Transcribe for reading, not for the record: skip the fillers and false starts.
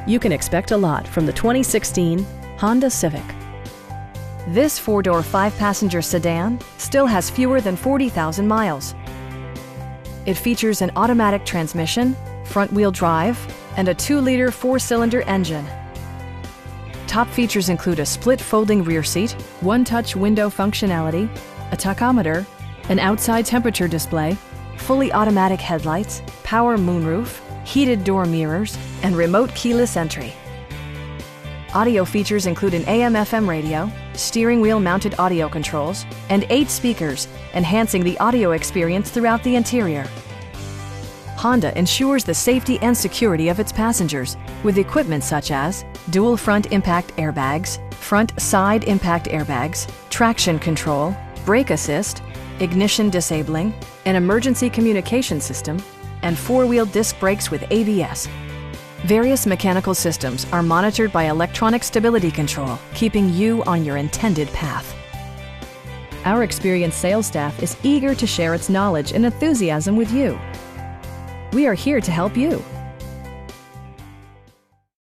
You can expect a lot from the 2016 Honda Civic. This four-door, five-passenger sedan still has fewer than 40,000 miles. It features an automatic transmission, front-wheel drive, and a 2-liter four-cylinder engine. Top features include a split folding rear seat, one-touch window functionality, a tachometer, an outside temperature display, fully automatic headlights, power moonroof, heated door mirrors, and remote keyless entry. Audio features include an AM/FM radio, steering wheel mounted audio controls, and 8 speakers, enhancing the audio experience throughout the interior. Honda ensures the safety and security of its passengers with equipment such as dual front impact airbags, front side impact airbags, traction control, brake assist, ignition disabling, an emergency communication system, and 4-wheel disc brakes with ABS. Various mechanical systems are monitored by electronic stability control, keeping you on your intended path. Our experienced sales staff is eager to share its knowledge and enthusiasm with you. We are here to help you.